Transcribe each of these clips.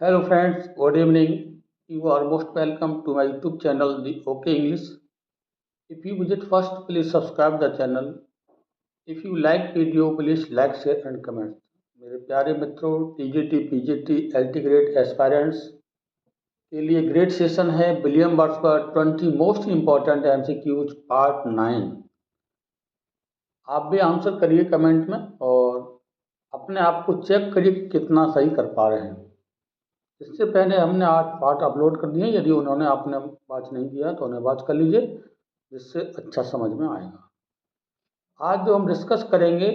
Hello friends, good evening. You are most welcome to my YouTube channel, The OK English. If you visit first, please subscribe the channel. If you like video, please like, share and comment. मेरे प्यारे मित्रों, TGT, PGT, LT grade aspirants के लिए grade session है William Wordsworth 20 most important MCQs part 9। आप भी answer करिए comment में और अपने आप को चेक करिए कि कितना सही कर पा रहे हैं। इससे पहले हमने 8 पार्ट अपलोड कर दिए। यदि उन्होंने आपने वॉच नहीं किया तो उन्हें वॉच कर लीजिए, जिससे अच्छा समझ में आएगा। आज जो हम डिस्कस करेंगे,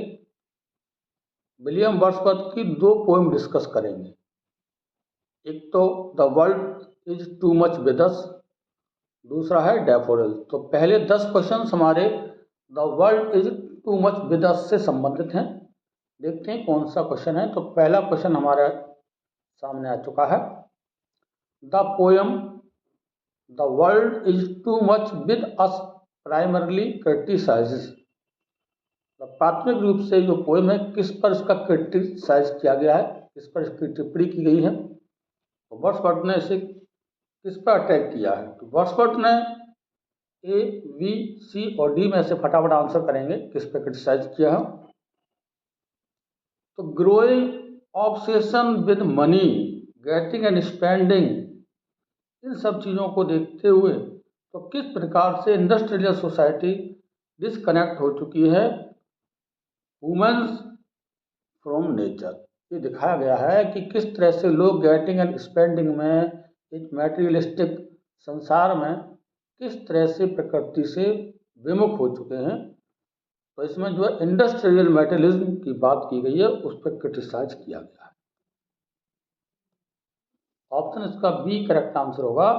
विलियम वर्ड्सवर्थ की 2 पोएम डिस्कस करेंगे। एक तो the world is too much with us, दूसरा है डैफोडिल। तो पहले 10 क्वेश्चन हमारे the world is too much with us से संबंधित हैं। देखते हैं कौन सा क्वेश्चन है। तो पहला क्वेश्चन हमारे सामने आ चुका है। The poem The world is too much with us primarily criticizes। प्राथमिक रूप से जो पोएम है किस पर इसका क्रिटिसाइज किया गया है, किस पर इसकी टिप्पणी की गई है। तो वर्ड्सवर्थ ने इसे किस पर अटैक किया है। तो वर्ड्सवर्थ ने ए, बी, सी और डी में से फटाफट आंसर करेंगे किस पर क्रिटिसाइज किया है। तो growing obsession with money, getting and spending, इन सब चीज़ों को देखते हुए तो किस प्रकार से इंडस्ट्रियल सोसाइटी डिस्कनेक्ट हो चुकी है ह्यूमन्स फ्रॉम नेचर। ये दिखाया गया है कि किस तरह से लोग गेटिंग एंड स्पेंडिंग में, एक मैटेरियलिस्टिक संसार में किस तरह से प्रकृति से विमुख हो चुके हैं। तो इसमें जो है इंडस्ट्रियल मैटेरियलिज्म की बात की गई है, उस पर क्रिटिसाइज किया गया है। ऑप्शन इसका बी करेक्ट आंसर होगा,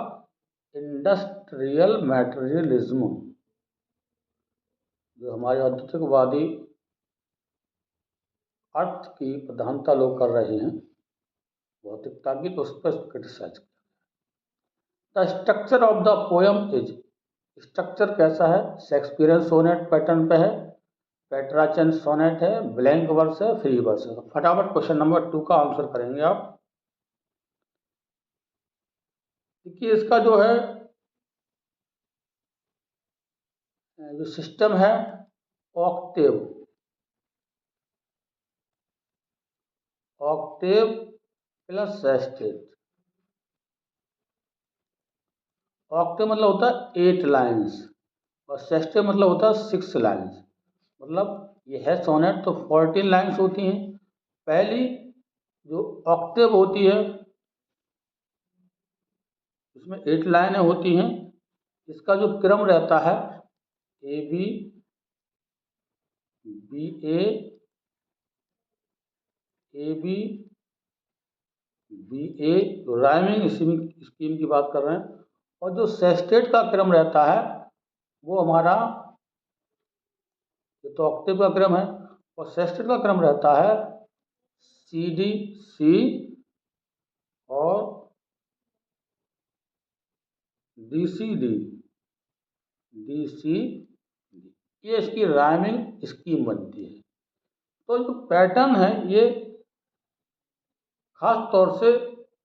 इंडस्ट्रियल मैटेरियलिज्म। जो हमारे औद्योगिकवादी अर्थ की प्रधानता लोग कर रहे हैं भौतिकता की, तो उस पर क्रिटिसाइज किया। The structure of the poem is, structure कैसा है? शेक्सपियरियन सोनेट पैटर्न पे है, पेट्राचन सोनेट है, ब्लैंक वर्स है, फ्री वर्स है। फटाफट क्वेश्चन नंबर 2 का आंसर करेंगे आप। देखिए इसका जो है जो सिस्टम है Octave, Octave plus sestet. Octave मतलब होता है 8 लाइन्स और सेस्टेट मतलब होता है 6 लाइन्स। मतलब ये है सोनेट तो 14 लाइन्स होती हैं। पहली जो ऑक्टेव होती है इसमें 8 लाइनें होती हैं। इसका जो क्रम रहता है A B, B A, A B, B A, तो राइमिंग स्कीम की बात कर रहे हैं। और जो सेस्टेट का क्रम रहता है वो हमारा, ये तो ऑक्टेव का क्रम है, और सेस्टेट का क्रम रहता है सी डी सी और D C D, D C D. ये इसकी राइमिंग स्कीम बनती है। तो जो पैटर्न है ये खास तौर से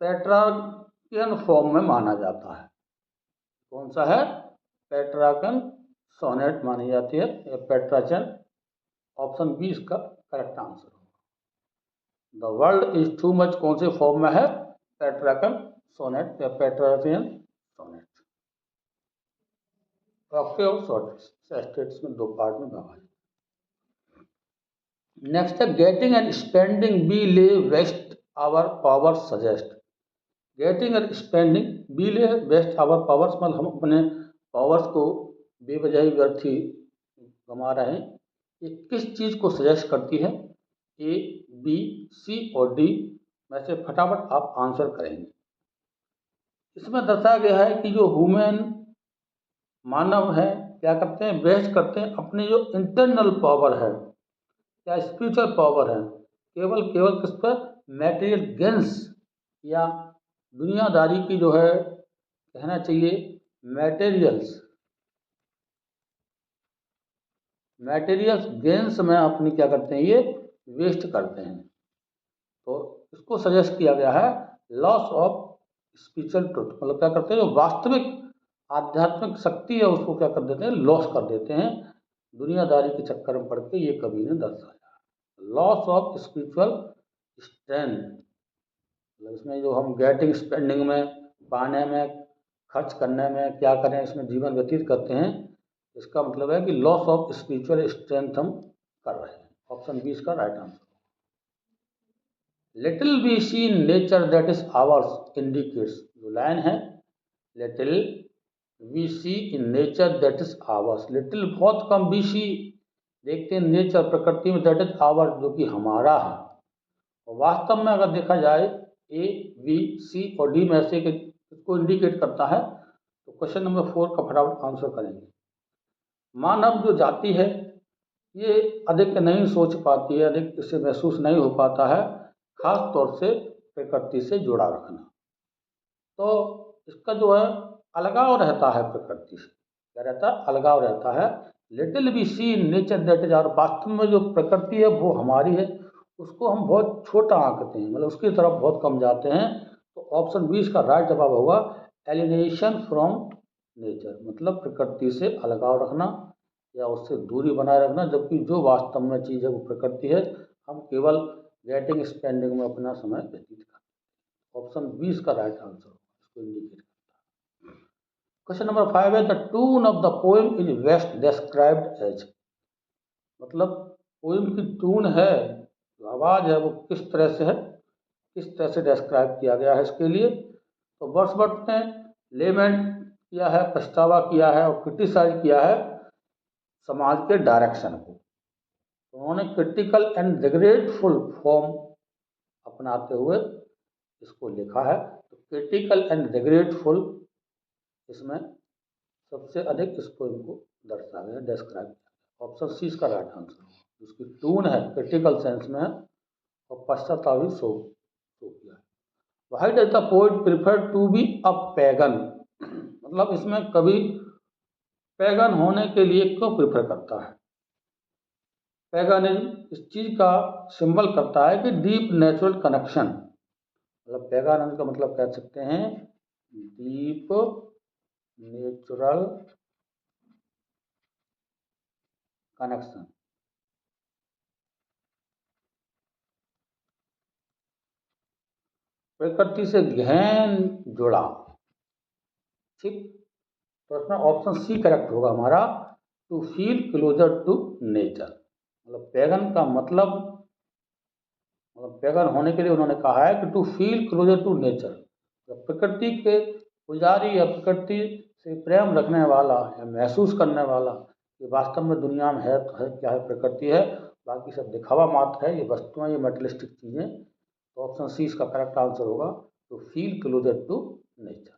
पेट्रार्कियन फॉर्म में माना जाता है। कौन सा है? पेट्रार्कन सोनेट मानी जाती है, या पेट्राचन। ऑप्शन बी इसका करेक्ट आंसर होगा। The world is too much कौन से फॉर्म में है? पेट्रार्कन सोनेट या पेट्रार्कियन सोनेट। ऑक्टेव और सेस्टेट्स में 2 पार्ट में विभाजित। नेक्स्ट है getting and spending be lay waste our power suggest. Getting and spending be lay waste our powers, मतलब हम अपने पावर्स को बेवजह व्यर्थ ही गंवा रहे हैं। ये किस चीज़ को सजेस्ट करती है? ए, बी, सी और डी में से फटाफट आप आंसर करेंगे। इसमें दर्शाया गया है कि जो ह्यूमन मानव है क्या करते हैं? वेस्ट करते हैं अपनी जो इंटरनल पावर है या स्पिरिचुअल पावर है केवल किस पर? मैटेरियल गेन्स या दुनियादारी की जो है, कहना चाहिए मैटेरियल्स गेन्स में अपनी क्या करते हैं? ये वेस्ट करते हैं। तो इसको सजेस्ट किया गया है लॉस ऑफ स्पिरिचुअल ट्रुथ, मतलब क्या करते हैं, जो वास्तविक आध्यात्मिक शक्ति है उसको क्या कर देते हैं, लॉस कर देते हैं, दुनियादारी के चक्कर में पड़ के, ये कवि ने दर्शाया। लॉस ऑफ स्पिरिचुअल स्ट्रेंथ, मतलब इसमें जो हम गेटिंग स्पेंडिंग में, पाने में, खर्च करने में, क्या करें, इसमें जीवन व्यतीत करते हैं, इसका मतलब है कि लॉस ऑफ स्पिरिचुअल स्ट्रेंथ हम कर रहे हैं। ऑप्शन बी इसका right answer. Little we see in nature that is ours indicates, जो लाइन है, little we see in nature that is ours, little बहुत कम, वी सी देखते हैं, नेचर प्रकृति में, दैट इज आवर जो कि हमारा है। और वास्तव में अगर देखा जाए ए बी सी और डी में से किसको इंडिकेट करता है, तो क्वेश्चन नंबर 4 का फटाफट आंसर करेंगे। मानव जो जाति है ये अधिक नहीं सोच पाती है, अधिक इसे महसूस नहीं हो पाता है, खास तौर से प्रकृति से जुड़ा रखना। तो इसका जो है अलगाव रहता है प्रकृति से, क्या रहता है, अलगाव रहता है। Little we see in nature that is our, वास्तव में जो प्रकृति है वो हमारी है, उसको हम बहुत छोटा आंकते हैं, मतलब उसकी तरफ बहुत कम जाते हैं। तो ऑप्शन 20 का राइट जवाब होगा एलिनेशन फ्रॉम नेचर, मतलब प्रकृति से अलगाव रखना या उससे दूरी बनाए रखना, जबकि जो वास्तव में चीज़ है वो प्रकृति है, हम केवल गेटिंग स्पेंडिंग में अपना समय व्यतीत करते हैं। ऑप्शन 20 का राइट आंसर इसको इंडिकेट करता है। क्वेश्चन नंबर 5 है the tune of the poem is best described as, मतलब पोएम की टून है, जो आवाज़ है वो किस तरह से है, किस तरह से डिस्क्राइब किया गया है इसके लिए। तो वर्ड्सवर्थ ने लेमेंट किया है, पछतावा किया है और क्रिटिसाइज किया है समाज के डायरेक्शन को। तो उन्होंने क्रिटिकल एंड रिग्रेटफुल फॉर्म अपनाते हुए इसको लिखा है। तो क्रिटिकल एंड रिग्रेटफुल इसमें सबसे अधिक इस पोएम को दर्शाया गया, डिस्क्राइब किया। ऑप्शन सी इसका राइट आंसर है। उसकी टून है क्रिटिकल सेंस में है और पश्चाताप भी शो किया है। Why does the poet prefer to be a pagan, मतलब इसमें कभी पैगन होने के लिए क्यों प्रिफर करता है। पैगनिज्म इस चीज़ का सिंबल करता है कि डीप नेचुरल कनेक्शन, मतलब पैगनिज्म का मतलब कह सकते हैं डीप नेचुरल कनेक्शन। प्रकृति से गहन जुड़ाव, ठीक। तो इसमें ऑप्शन सी करेक्ट होगा हमारा, to feel closer to nature, मतलब पैगन का मतलब पैगन होने के लिए उन्होंने कहा है कि to feel closer to nature, प्रकृति के पुजारी या प्रकृति से प्रेम रखने वाला या महसूस करने वाला, ये वास्तव में दुनिया में है तो है क्या है, प्रकृति है, बाकी सब दिखावा मात्र है, ये वस्तुएं, ये मेटलिस्टिक चीज़ें। तो ऑप्शन सी इसका करेक्ट आंसर होगा, to feel closer to nature.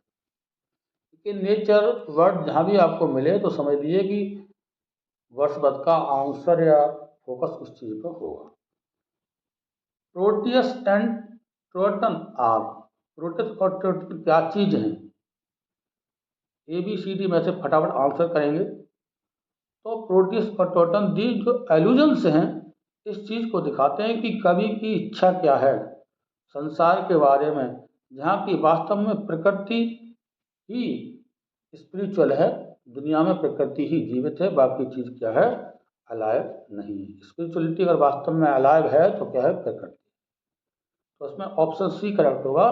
कि नेचर वर्ड जहाँ भी आपको मिले तो समझ लीजिए कि वर्ड्सवर्थ का आंसर या फोकस उस चीज़ पर होगा। प्रोटियस एंड ट्रोटन आर, प्रोटियस और ट्रोटन क्या चीज़ हैं, ए बी सी डी में से फटाफट आंसर करेंगे। तो प्रोटियस और ट्रोटन दी जो एल्यूजन्स हैं इस चीज़ को दिखाते हैं कि कवि की इच्छा क्या है संसार के बारे में, जहाँ की वास्तव में प्रकृति ही स्पिरिचुअल है, दुनिया में प्रकृति ही जीवित है, बाकी चीज़ क्या है, अलाइव नहीं है। स्पिरिचुअलिटी अगर वास्तव में अलाइव है तो क्या है, प्रकृति। तो उसमें ऑप्शन सी करेक्ट होगा,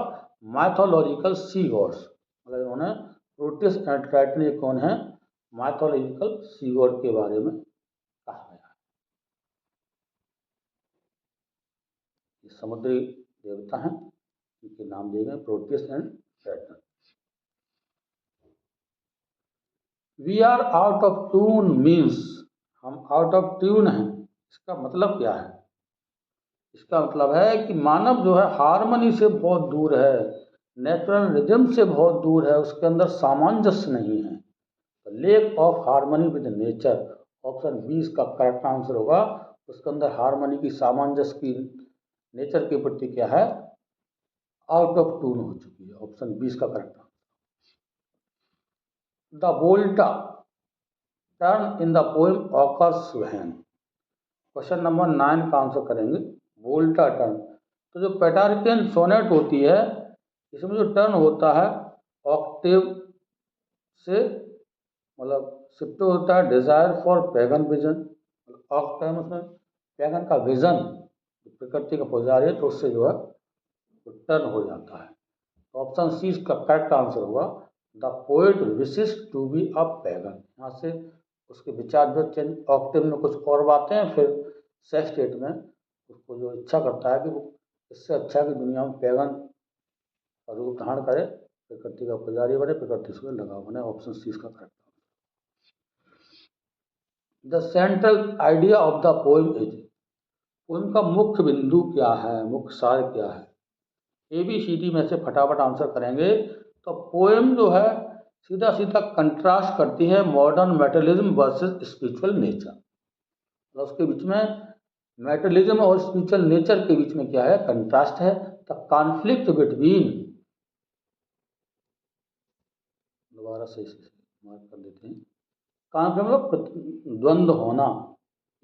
माइथोलॉजिकल सी गॉड्स, मतलब इन्होंने प्रोटियस एंड ट्राइटन ये कौन है, माइथोलॉजिकल सी गॉड के बारे में कहा गया है। ये समुद्री देवता हैं, इनके नाम दिए गए Proteus and Triton. We are out of tune means, हम आउट ऑफ ट्यून हैं, इसका मतलब क्या है। इसका मतलब है कि मानव जो है हारमोनी से बहुत दूर है, नेचुरल रिदम से बहुत दूर है, उसके अंदर सामंजस्य नहीं है। Lake of harmony with nature, option 20 का करेक्ट आंसर होगा। उसके अंदर हारमोनी की, सामंजस्य की, नेचर के प्रति क्या है, आउट ऑफ ट्यून हो चुकी है। ऑप्शन 20 का correct answer. The volta turn in the poem occurs when, question number 9 का आंसर करेंगे। वोल्टा टर्न, तो जो पेटार्कियन सोनेट होती है इसमें जो टर्न होता है ऑक्टेव से मतलब शिफ्ट होता है desire for pagan vision. Octave में पैगन का विजन प्रकृति का पुजारी है तो उससे जो है टर्न हो जाता है। तो ऑप्शन सी इसका करेक्ट आंसर होगा, the poet wishes to be a pagan. यहाँ से उसके विचार जो चेंज, ऑक्टेव में कुछ और बातें हैं, फिर सेक्स स्टेट में उसको जो इच्छा करता है कि वो इससे अच्छा कि दुनिया में पैगन का रूप धारण करे, प्रकृति का पुजारी बने, प्रकृति से लगाव बने। ऑप्शन सी इसका correct. The central idea of the poem is, poem का मुख्य बिंदु क्या है, मुख्य सार क्या है? ए बी सी डी में से फटाफट आंसर करेंगे। तो पोएम जो है सीधा सीधा कंट्रास्ट करती है मॉडर्न मेटलिज्म वर्सेस स्पिरिचुअल नेचर। तो उसके बीच में मेटलिज्म और स्पिरिचुअल नेचर के बीच में क्या है, कंट्रास्ट है। द कॉन्फ्लिक्ट बिटवीन, दोबारा से मार्क कर देते हैं, कॉन्फ्लिक्ट मतलब द्वंद्व होना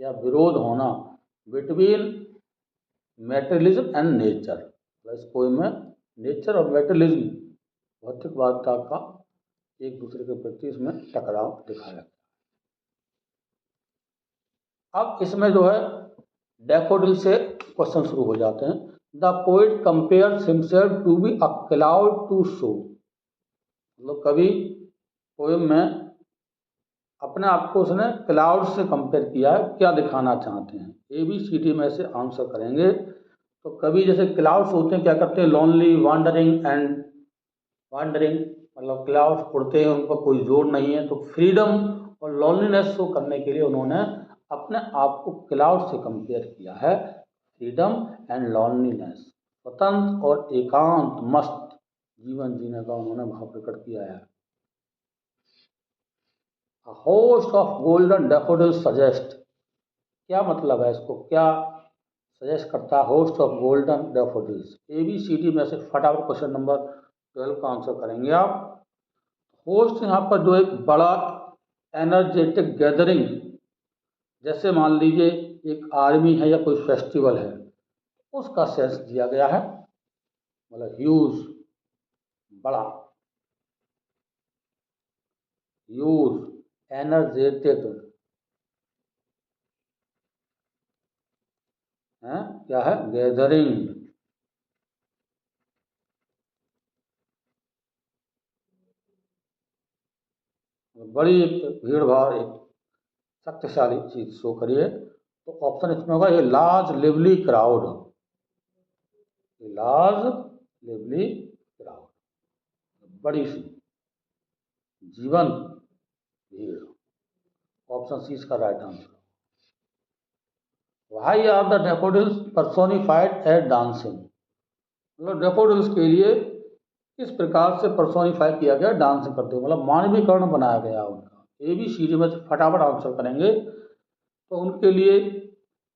या विरोध होना, बिटवीन मेटलिज्म एंड नेचर। इस पोएम में नेचर और मेटलिज्म भौतिकवादता का एक दूसरे के प्रति इसमें टकराव दिखाया गया। अब इसमें जो है डैफोडिल से क्वेश्चन शुरू हो जाते हैं। The poet compares himself to be a cloud to show, मतलब कभी पोएम में अपने आप को उसने क्लाउड से कंपेयर किया है, क्या दिखाना चाहते हैं? ए बी सी डी में से आंसर करेंगे। तो कभी जैसे क्लाउड्स होते हैं क्या करते हैं, लॉनली वांडरिंग एंड वांडरिंग, मतलब क्लाउड्स उड़ते हैं, उन पर कोई जोर नहीं है, तो फ्रीडम और लॉनलीनेस शो करने के लिए उन्होंने अपने आप को क्लाउड से कंपेयर किया है। फ्रीडम एंड लॉनलीनेस, स्वतंत्र और एकांत मस्त जीवन जीने का उन्होंने भाव प्रकट किया है। A host of golden daffodils suggest, क्या मतलब है इसको, क्या सजेस्ट करता है host of golden daffodils? A B C D में से फटाफट क्वेश्चन नंबर 12 का आंसर करेंगे आप। होस्ट यहाँ पर जो एक बड़ा एनर्जेटिक गैदरिंग, जैसे मान लीजिए एक आर्मी है या कोई फेस्टिवल है, उसका सेंस दिया गया है, मतलब ह्यूज, बड़ा, ह्यूज, एनर्जेटिक है, क्या है, गैदरिंग। बड़ी भीड़ भाड़, एक शक्तिशाली चीज शो करिए। तो ऑप्शन इसमें होगा ये large lively crowd, large lively crowd, बड़ी सी जीवंत भीड़। ऑप्शन सी इसका right answer. Why are the daffodils personified at dancing, मतलब डैफोडिल्स के लिए किस प्रकार से पर्सोनिफाई किया गया डांसिंग करते हुए, मतलब मानवीकरण बनाया गया उनका। ए बी सी डी में फटाफट आंसर करेंगे। तो उनके लिए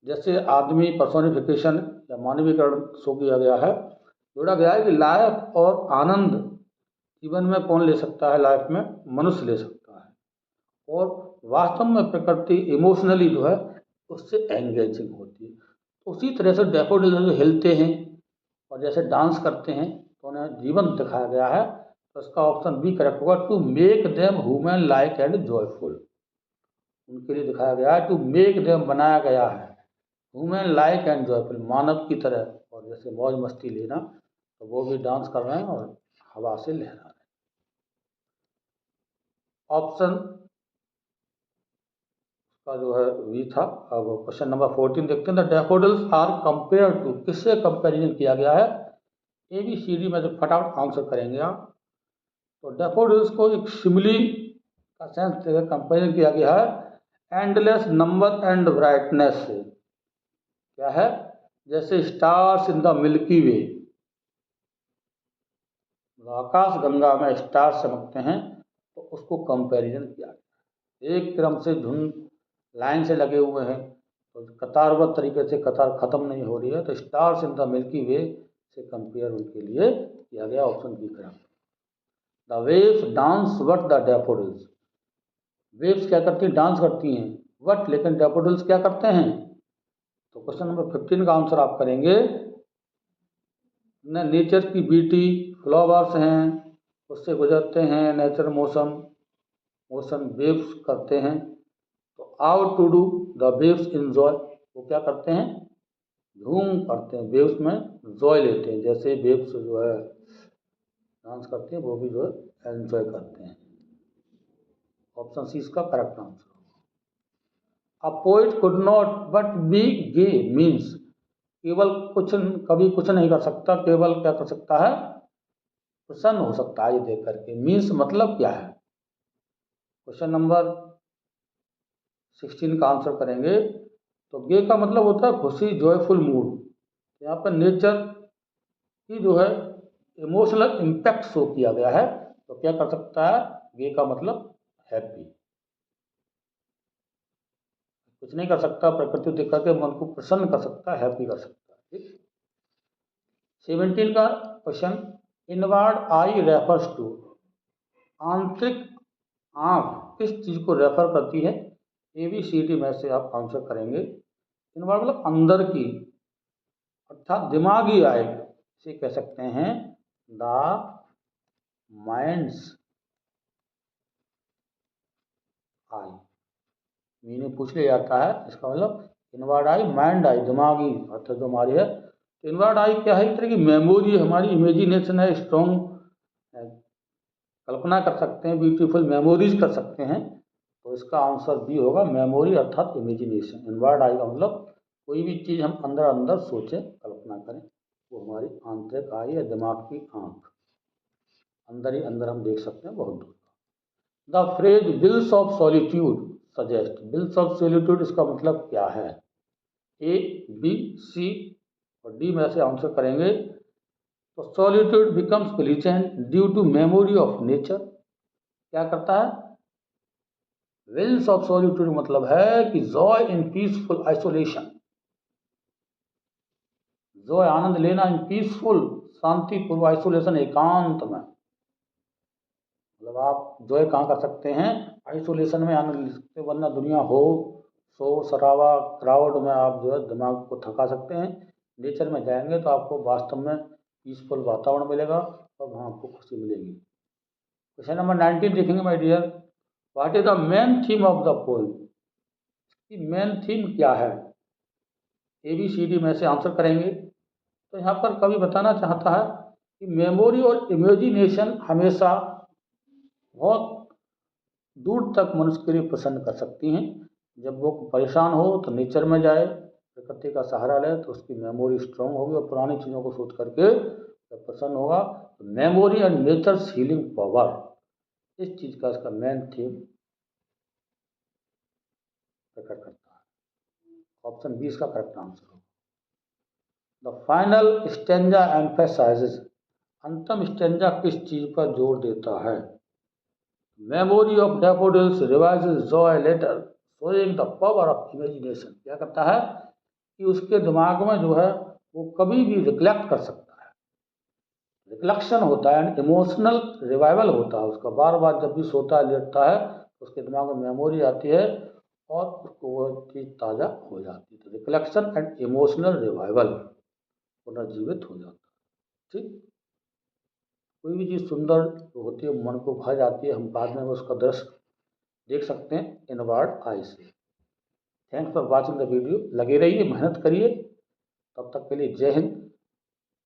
जैसे आदमी पर्सोनिफिकेशन या मानवीकरण शो किया गया है, जोड़ा गया है कि लाइफ और आनंद जीवन में कौन ले सकता है, लाइफ में मनुष्य ले सकता है, और वास्तव में प्रकृति इमोशनली जो है उससे एंगेजिंग होती है। तो उसी तरह से डैफोडिल जो हिलते हैं और जैसे डांस करते हैं तो उन्हें जीवन दिखाया गया है। तो इसका ऑप्शन बी करेक्ट होगा, to make them human like and joyful. उनके लिए दिखाया गया है, टू मेक देम बनाया गया है ह्यूमन लाइक एंड जॉयफुल, मानव की तरह, और जैसे मौज मस्ती लेना, तो वो भी डांस कर रहे हैं और हवा से लहरा रहे हैं। ऑप्शन का जो है वी था। अब क्वेश्चन नंबर 14 देखते हैं। The daffodils are compare to, किससे कंपेरिजन किया गया है? ए बी सी डी में से फटाफट आंसर करेंगे आप। तो डैफोडिल्स को एक सिमिली का सेंस देकर कंपेरिजन किया गया है एंडलेस नंबर एंड ब्राइटनेस से। क्या है, जैसे स्टार्स इन द मिल्की वे, आकाश गंगा में स्टार चमकते हैं, तो उसको कंपैरिजन किया गया। एक क्रम से झुंड लाइन से लगे हुए हैं, तो कतारबद्ध तरीके से कतार खत्म नहीं हो रही है, तो stars in the Milky Way से कंपेयर उनके लिए किया गया। Option B correct. The waves dance what the daffodils, waves क्या करती हैं, डांस करती हैं, वट, लेकिन डैफोडिल्स क्या करते हैं? तो क्वेश्चन नंबर 15 का आंसर आप करेंगे, नेचर की ब्यूटी, फ्लावर्स हैं, उससे गुजरते हैं, नेचर मोशन वेव्स करते हैं। तो out to do the waves enjoy, वो क्या करते हैं, झूम करते हैं, वेव्स में जॉय लेते हैं, जैसे वेव्स जो है डांस करते हैं वो भी जो है एंजॉय करते हैं। ऑप्शन सी इसका correct answer. A poet could not but be gay means, केवल कुछ कभी कुछ नहीं कर सकता, केवल क्या कर सकता है, प्रसन्न हो सकता है ये देख करके। मीन्स मतलब क्या है, क्वेश्चन नंबर 16 का आंसर करेंगे। तो गे का मतलब होता है खुशी, जॉयफुल मूड। यहाँ पर नेचर की जो है इमोशनल इम्पैक्ट शो किया गया है, तो क्या कर सकता है, गे का मतलब हैप्पी। कुछ नहीं कर सकता, प्रकृति देख करके मन को प्रसन्न कर सकता है, हैप्पी कर सकता है। ठीक। 17 का question, inward eye refers to, आंतरिक आंख किस चीज को रेफर करती है, ए बी सी डी में से आप आंसर करेंगे। इनवर्ड मतलब अंदर की, अर्थात दिमागी आई, इसे कह सकते हैं द माइंड्स आई। मीनिंग पूछ लिया जाता है, इसका मतलब इनवर्ड आई, माइंड आई, दिमागी अर्थात जो हमारी है। तो इनवर्ड आई क्या है, एक तरह की मेमोरी, हमारी इमेजिनेशन है, स्ट्रॉन्ग कल्पना कर सकते हैं, ब्यूटीफुल मेमोरीज कर सकते हैं। तो इसका आंसर बी होगा, मेमोरी अर्थात इमेजिनेशन। इनवर्ड आई का मतलब कोई भी चीज़ हम अंदर अंदर सोचें, कल्पना करें, वो हमारी आंतरिक आई या दिमाग की आंख, अंदर ही अंदर हम देख सकते हैं, बहुत दूर। The phrase wills of solitude suggest, wills of solitude इसका मतलब क्या है, ए बी सी और डी में से आंसर करेंगे। तो solitude becomes pleasant due to memory of nature, क्या करता है, विल्स ऑफ सॉलिट्यूड मतलब है कि joy in peaceful isolation, joy आनंद लेना इन पीसफुल शांतिपूर्व आइसोलेशन, एकांत में। मतलब आप जॉय कहाँ कर सकते हैं, आइसोलेशन में आनंद ले सकते हैं, वरना दुनिया हो शोर शराबा क्राउड में आप जो है दिमाग को थका सकते हैं। नेचर में जाएंगे तो आपको वास्तव में पीसफुल वातावरण मिलेगा और वहाँ आपको खुशी मिलेगी। क्वेश्चन नंबर 19 देखेंगे my dear, what is the main theme of the poem, कि मेन थीम क्या है, ए बी सी डी में से आंसर करेंगे। तो यहाँ पर कवि बताना चाहता है कि मेमोरी और इमेजिनेशन हमेशा बहुत दूर तक मनुष्य के लिए प्रसन्न कर सकती हैं। जब वो परेशान हो तो नेचर में जाए, प्रकृति का सहारा ले, तो उसकी मेमोरी स्ट्रांग होगी और पुरानी चीज़ों को सोच करके जब प्रसन्न होगा तो memory and nature's healing power, इस चीज़ का इसका मेन थीम प्रकट करता है। ऑप्शन 20 का करेक्ट आंसर होगा। द फाइनल स्टेंजा एम्फेसाइजेस, अंतम स्टेंजा किस चीज पर जोर देता है, memory of daffodils revises joy later showing the power of imagination, क्या करता है कि उसके दिमाग में जो है वो कभी भी रिफ्लेक्ट कर सकता है, रिफ्लेक्शन होता है, इमोशनल रिवाइवल होता है उसका, बार बार जब भी सोता है लेटता है तो उसके दिमाग में मेमोरी आती है और उसको वो चीज़ ताज़ा हो जाती है। तो रिफ्लेक्शन एंड इमोशनल रिवाइवल, पुनर्जीवित हो जाता है। ठीक। कोई भी चीज़ सुंदर होती है, मन को भा जाती है, हम बाद में उसका दृश्य देख सकते हैं इनवर्ड आई से। Thanks for watching the video, लगे रहिए, मेहनत करिए, तब तक के लिए जय हिंद,